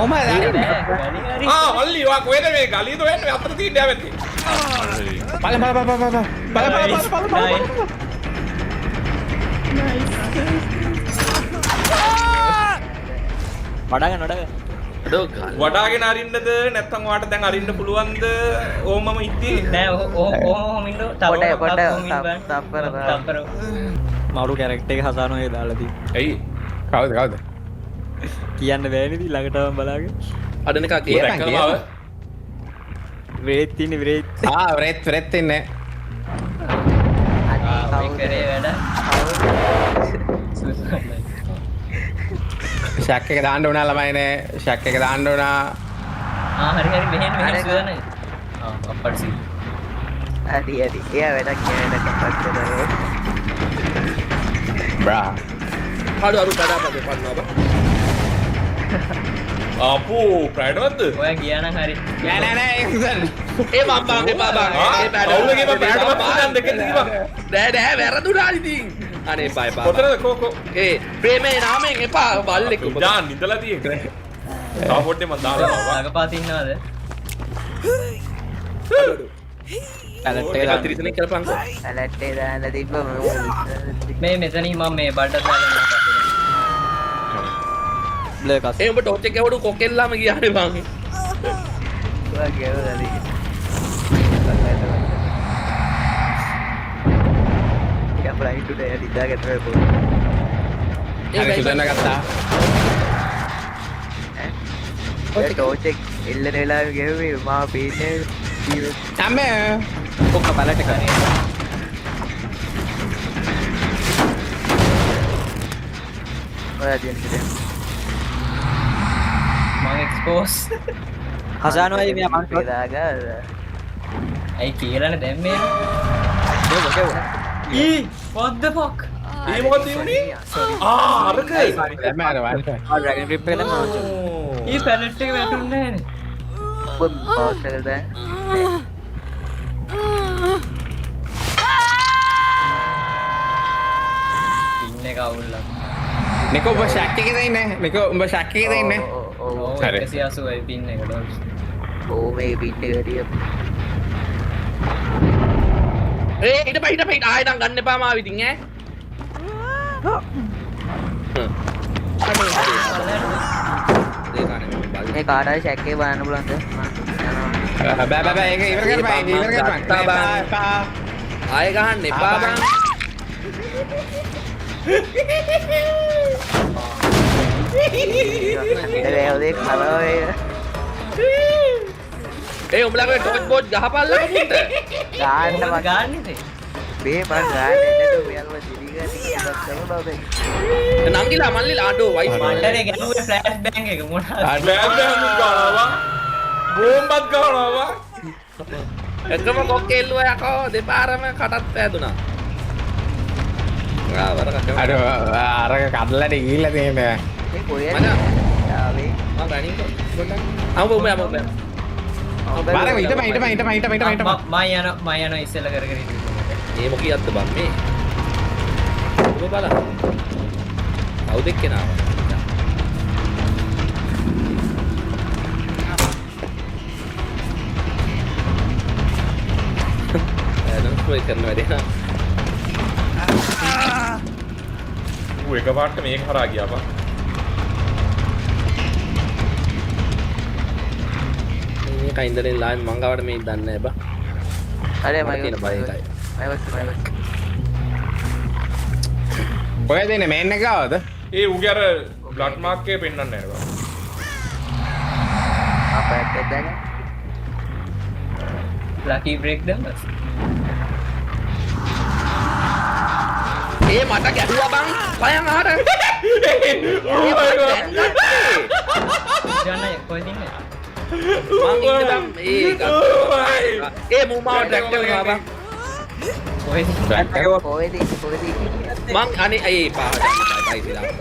ඔම මල්ලි වා කොහෙද මේ ගලියද වෙන්නේ අතර තියෙන්න යවෙන්නේ. බලන්න වඩාගෙන අරින්නද නැත්නම් ඔයාට දැන් අරින්න පුළුවන්ද? ඕමම ඉද්දි නෑ ඕම ඉන්න තප්පර මරු කැරක්ටර් එක හසානෝ එක දාලා තියෙන්නේ. ඇයි? කවුද? කියන්න බෑනේ ඉතින් ළඟටම බලාගෙන. අඩන එකක් දැක්කම ව්‍රේත් ඉන්නේ ව්‍රේත්. ව්‍රේත් ඉන්නේ. කරේ වැඩ ෂැක් එක දාන්න උනා ළමයිනේ. ෂැක් එක දාන්න උනා. හරි මෙහෙන් සුවනේ අප්පට් සී හරි එයා වැඩක් කියන්නේ කප්පට් කරනවා බ්‍රා අරු බඩපදේ පන්නවා බා. අපෝ ප්‍රයිඩ්වත්ද? ඔයා ගියා නම් හරි නෑ ඉතින් ඒ බම්බා ඒ බබා ඒ පැඩවුලගේ ප්‍රයිඩ්වත් දැන් දෙකෙන් තිබා. නෑ වැරදුනා ඉතින්. අනේ බයි බා. කොතනද කෝකෝ? ඒ ප්‍රේමේ නාමයෙන් එපා බල්ලෙක්. ජාන් ඉඳලා තියෙන්නේ. සපෝට් එක මම දානවා. ළඟපාත ඉන්නවද? පැලට් එක දාන්න. තිරිසනෙක් කරපන්කෝ. ඇලට් එක දාලා තිබ්බ මේ මෙතනින් මම මේ බඩට දාලා බ්ලේ කස්. ඒ උඹ ටෝච් එක ගැවුණු කොකෙල්ලාම ගියානේ බං. ඔයා ගෙවලා දී යා බ්ලයින්ඩ් උඩ යා ඉඳාගෙන තමයි පොඩි හරි සුදන්න ගත්තා. ඒ ටෝච් එක එල්ලන වෙලාවෙ ගෙවුවේ මාව පේන්නේ අම්මේ කොක්ක පැලට් එක. ඔයා දෙන්නේ මම එක්ස්පෝස් හසානෝ අය මෙයා මං දාගා ඇයි කියලානේ දැම්මේ what the fuck ඒ මොකද උනේ? අරක. දැම්ම අර වල්ට. ඩ්‍රැගන් රිප් එක දැම්මා මචං. ඊ පැලට් එක වැටුන්නේ නැහනේ ඔබ පවුස් එක දැන් ඉන්නේ කවුල්ලා නිකෝ උඹ ෂැක් එකේ ඉන්නේ. නිකෝ උඹ ෂැක් එකේ ඉන්නේ. ඔව් හරි. 180යි පින් එක ඩොල්ස් ඕ මේ පිට එක හරිය ඒ හිටපන් ආයෙ නම් ගන්න එපා මාව ඉතින් ඈ. මේ කාට හරි ෂැක් එක බලන්න පුළුවන්ද බෑ ඒක ඉවර කරපන්. ආයෙ ගහන්න එපා බං. ඒවදේ කලවේ ඒ උඹලගේ ටෝච් බෝඩ් ගහපල්ලා මුන්ට. ගාන්න මම ගන්න ඉතින් මේ මං ගාන්නේ නේද මෙයාලම දිලිගන්නේ ඉස්සත් කරනවා බෑ නංගිලා මල්ලිලා ආඩෝ වයිස් මණ්ඩලේ ගැහුවේ ෆ්ලෑෂ් බෑන්ක් එක මොනවද බෝම්බත් ගහනවා. එකම කොක්කෙල්ලුව යකෝ දෙපාරම කටත් පෑදුනා. අර කඩලට ගිහිල්ලා තියෙන්නේ. මේ කොහෙද මචං ආවේ මම රනින් කො අම්බ උඹ බාර හිටපන් මම යන ඉස්සෙල්ලා කරගෙන ඉන්නේ ඒ මොකියක්ද බං මේ ඔබ බලන්න කවුද එක්කෙනා එනම් ස්පොයිල් කරන වැඩේ නා ඌ එකපාරට මේක හරහා ගියා බං මේ කයින්දලෙන් ලයින් මං ගාවට මේ දන්නේ නැහැ බං අර මම තියෙන බය එකයි කොහෙද ඉන්නේ මේන් එක ගාවද? ඒ ඌගේ අර බ්ලඩ් මාක් එක පෙන්වන්නේ නැහැ බං අපැත්ත දැන ලකී බ්‍රේක් දන්නස් ඒ මට ගැහුවා බං පයන් අහට ජනයි කොහෙද ඉන්නේ මං ඉන්නේ බං ඒ මූමාව ට්‍රැක් කරනවා බං කොහෙද කොහෙද මං අනේ ඒ පාට බයි සිලා ඒක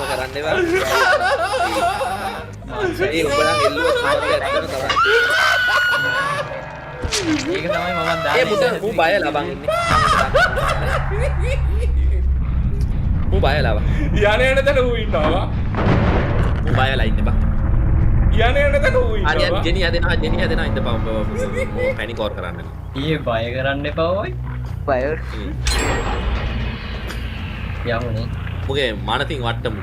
කරන්නේ බං ඒ උඹලා එල්ලුවත් මාත් ඇත්තම තමයි ඒක තමයි මම දාන්නේ ඒ මුත මූ බයලා බං ඉන්නේ මූ බයලා බං යන්නේ නැතන ඌ ඉන්නවා බයලා ඉන්න බා. යන්නේ නැතන ඌ හරි ඉන්නවා. ජෙනි හැදෙනවා ඉන්න බා. පැනික් ඕර් කරන්න. ඊයේ බය කරන්න එපා ඔයි. බය යමුනේ. මොකේ මනතින් වට්ටමු.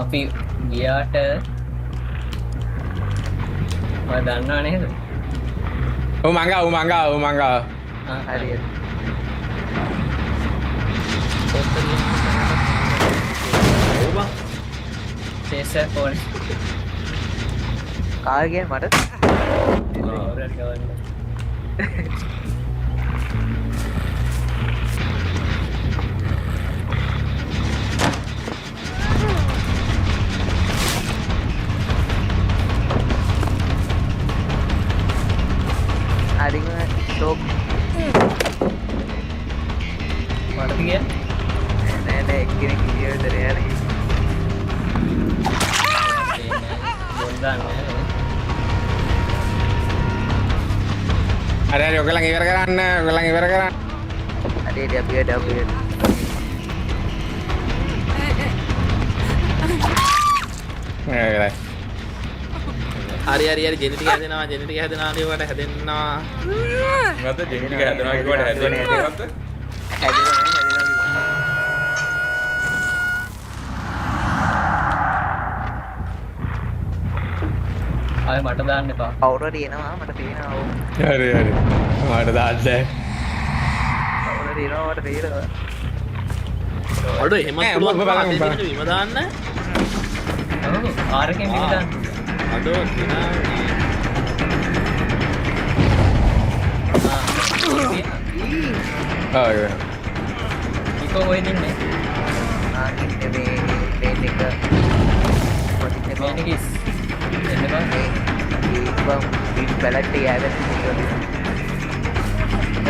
අපි ගියාට මම දන්නවා නේද? මංගා හරියට ඔව් බා. සේසර් ෆෝන් කාගේ මට කවුරුත් ගවන්න. හරිම ෂෝක් මට ගියා. නෑ එක්කෙනෙක් ඉදිරියට යන්නේ බොන්දන්නේ. හරි ඔයගොල්ලන් ඉවර කරන්න හරියට අපිට හරි ජෙනටික් හැදෙනවා ඒකට හැදෙන්නවා. මොකද්ද ජෙනටික් හැදෙනවා කියවට හැදෙන්නේ මොකද්ද? ආයෙ මට දාන්න එපා. කවුරුහරි එනවා මට පේනවා ඔව් හරි මට දාන්න කවුරුහරි එනවා මට පේනවා අඩෝ එහෙමත් නෑ, පුළුවන් ඔබ බලන්න, බා. බලන්න. විම දාන්න. ඔව් ආරකෙන් බිම දාන්න. අඩෝ ඉකෝ ඔය දින්නේ. ඉන්නේ මේ ප්ලේන් එක මේක කිස්. එන්න බා. බින් බැලට් එක ආවෙත්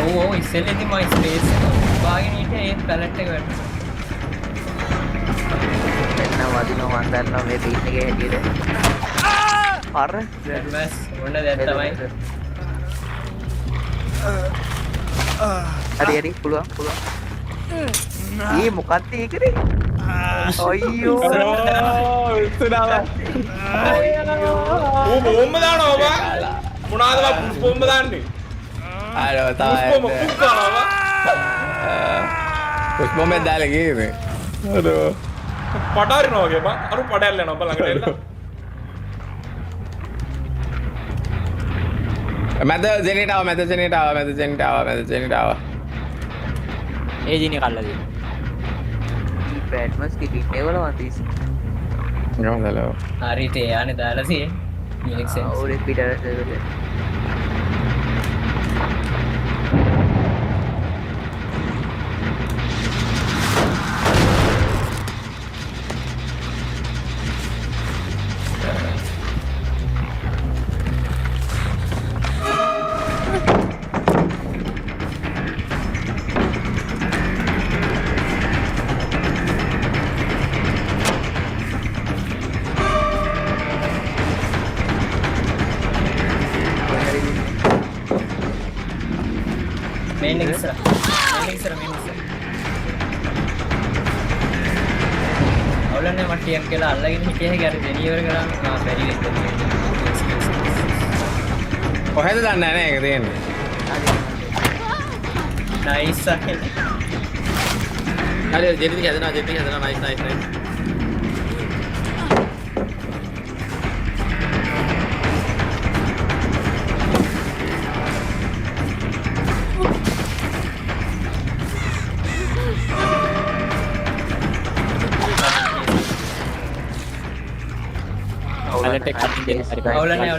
ඔව් ඉස්සෙල්ලේදී මම ස්පේස් වාගෙන හිටියේ ඒත් පැලට් එක වැටුණා. එන්න වදිනවා මන් දන්නවා මේ බින් එකේ හැටියට අර බස් ඔන්න දැන් තමයි. හරි පුළුවන් ඊ මොකක්ද ඒකනේ අයියෝ ඌ බෝම්බ දානවා බා. මොනවාද බා බෝම්බ දාන්නේ? පුෂ්පොම්බෙන් දාලා ගියේ පඩාරිනවා වගේ බා. අර පඩැල්ල යනවා බා ළඟට එන්න. මැද ජෙනේට ආවා ඒ ජිනි කල්ලා දෙන්න. බැට්මස් කිටින් වල වන්දිස් ගමදලෝ හරි තේ යන්නේ දාලා තියෙන්නේ. Make sense. ඔය පිටරට මේන් එක ඉස්සර. අවුලන්නේ මට ටියක් කියලා අල්ලගෙන හිටියේ හැකි අර දෙනියවර කරා බැරි වෙන්න. කොහෙද දන්නේ නැහැ ඒක තියෙන්නේ නයිස් අහේ. හරි ජෙනටික් හැදෙනවා නයිස්. පැලට් එක කටින් දෙන්න හරි. අවුලන්නේ.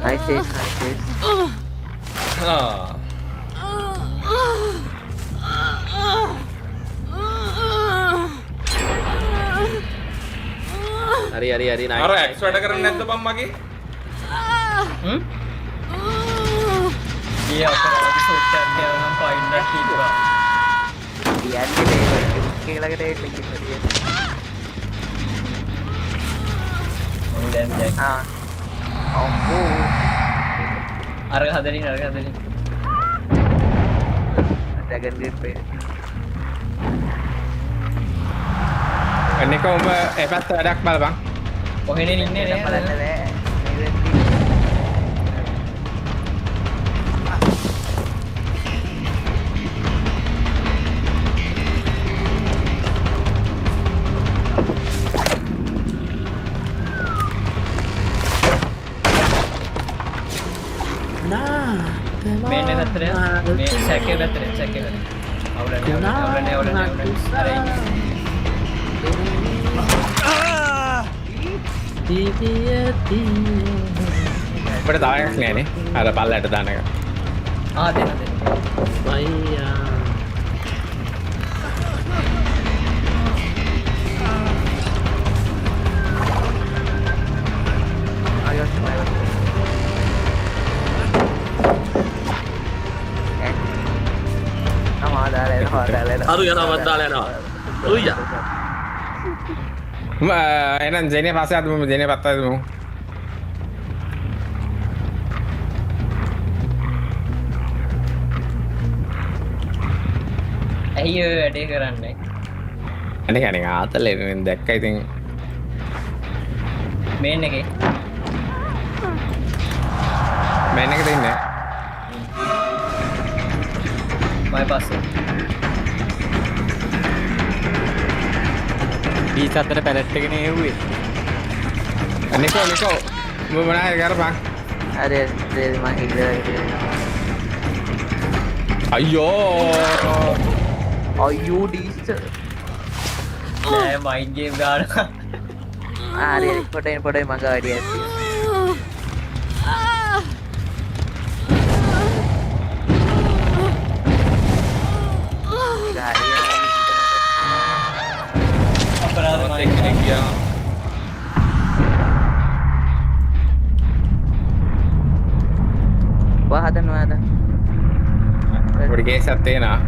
නයිස් හරි නයිස්. අර එක්ස් වැඩ කරන්නේ නැද්ද බම් මගේ? ඊය අපරාධ සූට් එකක් ගාවනම් පයින් දැක්කීවා. කියන්නේ මේ කේලකට එන්න කිව්වා. දැන් අම්මෝ අර හදලින් ඩ්‍රැගන් ග්‍රිප් එක නිකෝ උඹ ඒ පැත්ත වැඩක් බලපන්. කොහෙනේ ඉන්නේ නේ? බලන්න බෑ. මේන් එක පැත්තට යන්න. මේ සැකේ පැත්තට සැකේ පැත්තට. අවුලන්නේ. අර අපිට තව එකක් නෑනේ. අර පල්ලයට දාන එක. දෙන්න. අරු යනවා වද්දාලා යනවා. උయ్యා. එහෙනම් ජේනේ පස්සේ අද මම ජේනේ පත්තා දෙමු. ඇයි ඔය වැඩේ කරන්නේ? අනේ අනේ ආතලේ දැක්ක ඉතින් මේන් එකේ. මෑන් එක දෙන්නේ. මයි පස්සේ. බීච් අතර පැලට් එකනේ එව්වේ. නිකෝ උඹ මොනාද කරපන්? අර මම හිතලා අයියෝ ඩීස්ට නෑ මයින් ගේම් ගානවා. හරි පොඩේ මග වැඩි ඇති. අපරාධ මයින් කෙනෙක් ගියා. හදනවාද? පොඩි කේසක් තියෙනවා.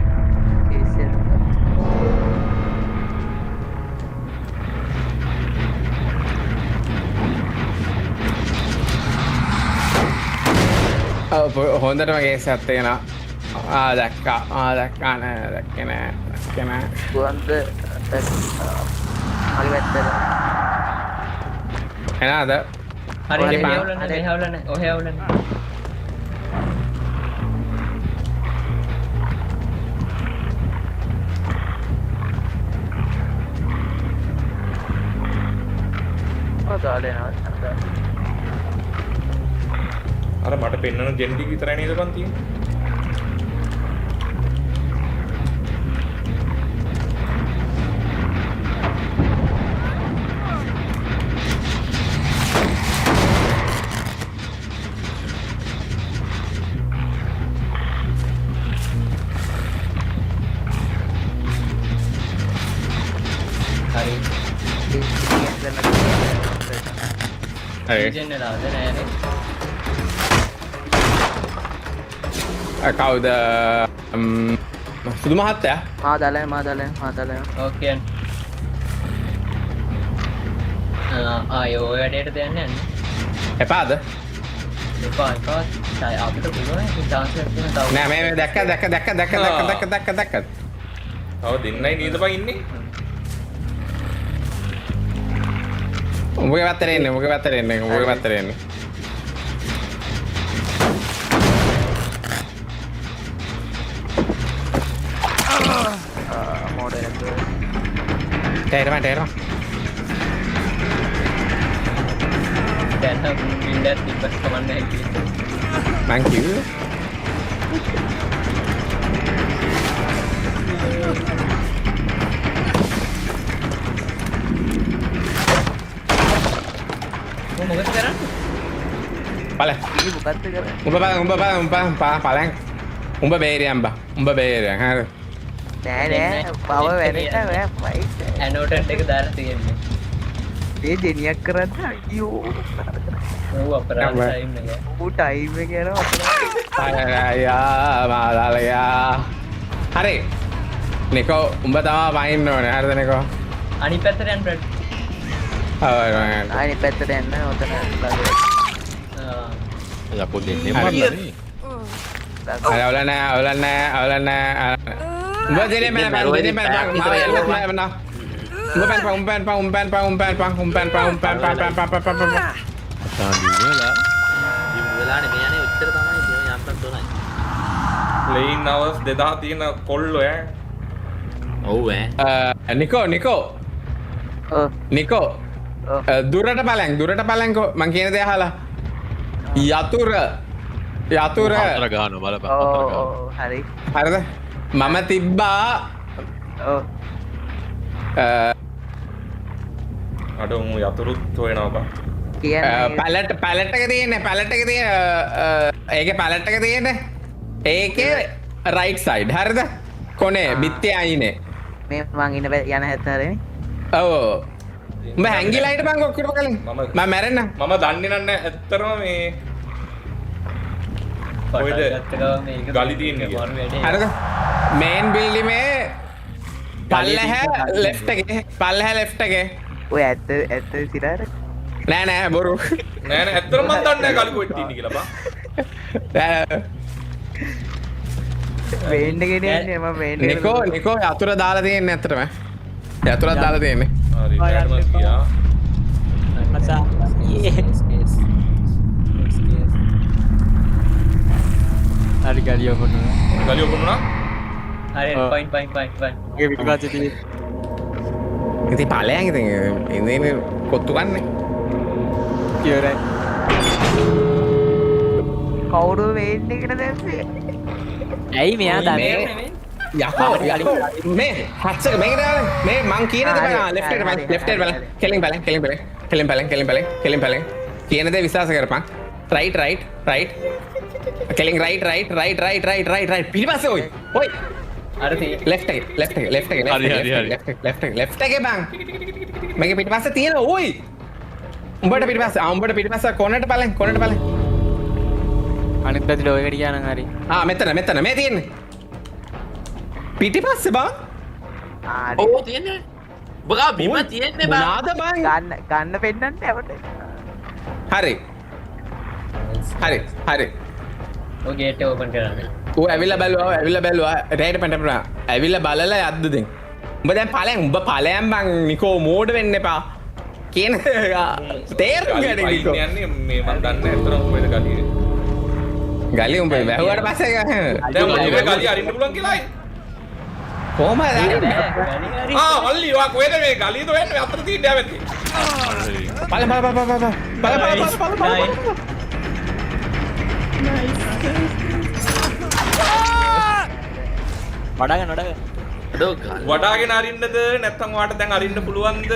හොඳටම කේසක් තියෙනවා. දැක්කා නෑ දැක්කේ නෑ. ගුවන්ද මගේ පැත්තට එනවාද? හරි මෙහෙවලන්නේ. ඔහෙ අවුලන්නේ. අර මට පෙන්නන ජෙන්ටි විතරයි නේද බන් තියෙන්නේ? හරි. ජෙන්නර් ආවද නෑනේ. කවුද? සුදු මහත්තයා? මාදලය. ඕකේ. ආයෝ ඔය වැඩේට දෙන්න යන්නේ. එපාද? එපා. අපිට පුළුවන් chance එකක් තියෙන තව. නෑ මේ දැක්ක. තව දෙන්නයි නේද බන් ඉන්නේ? උඹගේ පැත්තට එන්නේ. තේරෙනවා. දැන් නම් ඉන්දත් ඉබ්බත් කමන්නේ කියලා. මං කිව්වේ. මොකද කරන්නේ? බලන්න. උඹ බේරියන් බා. හරි. නෑ පව වැඩට ඇනෝටන්ට් එක දාලා තියෙන්නේ. ඒ දෙනියක් කරන්න අයියෝ ඌ අපරාධ ටයිම් එක. ඌ ටයිම් එක යනවා මාදාලයා. හරි. නිකෝ උඹ තමයි වයින්න ඕනේ. හරිද නිකෝ? අනිත් පැත්තට යන්න බ්‍රඩ්. අනිත් පැත්තට යන්න ඔතන යපෝ දෙන්නේ මරලානේ. අවුල නෑ. උඹ දෙන්නේ මම වෙලානේ මේ යන්නේ ඔච්චර තමයි ඉතින් යන්තම් තුනයි. ප්ලේයින් අවර්ස් 2000 තියෙන කොල්ලෝ ඈ. ඔව් ඈ. නිකෝ දුරට බලැන්කෝ මං කියන දේ අහලා යතුර ගහන බලපන් හරි හරිද මම තිබ්බා අඩ උන් යතුරුත් හොයනවා බා. කියන්නේ පැලට් එක තියෙන්නේ ඒක පැලට් එක තියෙන්නේ ඒකේ රයිට් සයිඩ් හරිද කොනේ බිත්තේ අයිනේ මේ මං ඉන්න යන හැතරනේ ඔව් උඹ හැංගිලා හිටපන් ඔක්කොම කලින් මම මැරෙන්න මම දන්නේ නැහැ ඇත්තටම මේ කොයිද ගලි තියෙන්නේ කියලා. හරිද මේන් බිල්ඩිමේ පල්ලෙහ ලෙෆ්ට් එකේ ඔය ඇත්ත සිරාර නෑ බොරු නෑ ඇත්තටම මම දන්නේ නැහැ ගලි කොහෙද තියෙන්නේ කියලා බා. වේන්න ගෙනියන්නේ මම වේන්න නිකෝ යතුර දාලා තියෙන්නේ ඇත්තටම යතුරක් දාලා තියෙන්නේ හරි ඩෑඩ්මස් ගියා. මචා හරි ගලිය ඔබනවා ගලි ඔබුණා. හරි point ඒ පිටිපස්සේ තියෙන ඉතින් ඵලයන් ඉතින් ඉන්නේ කොත්තු ගන්නනේ ඉවරයි කවුරු වේන්න එකට දැම්මේ ඇයි මෙයා දන්නේ යකෝ මේ හත්සක මේක දාන්න මේ මං කියන දේ බලන්න ලෙෆ්ට් එකට බලන්න කෙලින් බලන්න කියන දේ විශ්වාස කරපන් රයිට් කෙලින් රයිට් පිටිපස්සේ ඔයි අර තියෙන left එකේ බං මගේ පිටිපස්සේ තියෙන ඔයි උඹට පිටිපස්ස කොනට බලන්න අනිත් පැත්තට ඔයකට ගියා නම් හරි මෙතන මේ තියෙන්නේ පිටිපස්සේ බං ඕ තියෙන්නේ. බගා බිම තියෙන්නේ බා. මොනාද බං ගන්න පෙන්නන්න ඇවට හරි ඔය ගේට් එක ඕපන් කරන්න ඌ ඇවිල්ලා බැලුවා රේට පැටපුණා ඇවිල්ලා බලලා යද්ද දෙන් උඹ දැන් ඵලයන් බං නිකෝ මෝඩ වෙන්න එපා කියන තේරුම් ගන්න නිකෝ යන්නේ මේ මම දන්නේ ඇත්තටම කොහෙද ගලිය. ගලි උඹ වැහුවට පස්සේ දැන් මම ගලිය අරින්න පුළුවන් කියලායි. කොහමද මල්ලි වා කොහෙද මේ ගලියද වෙන්නේ අතට තියෙන්නේ ආවෙත්. බල වඩාගෙන වඩාගෙන අරින්නද නැත්නම් වාට දැන් අරින්න පුළුවන්ද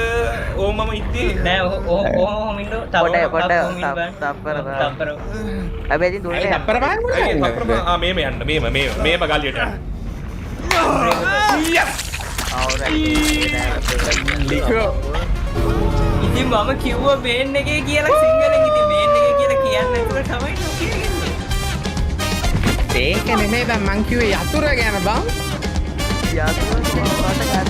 ඕමම ඉතින් නෑ ඔහොම ඉන්න පොඩ තප්පර හැබැයි ඉතින් දුන්නේ තප්පර බලන්න මේම යන්න මේම ගලියට යන්න. ඉතින් මම කිව්වා මේන් එකේ කියලා සිංහලෙන් ඉතින් මේන් එකේ කියලා කියන්න නැතුව තමයි කියන්නේ ඒක නෙමෙයි බං මං කිව්වේ යතුර ගැන බං යාතුව කොට ගන්න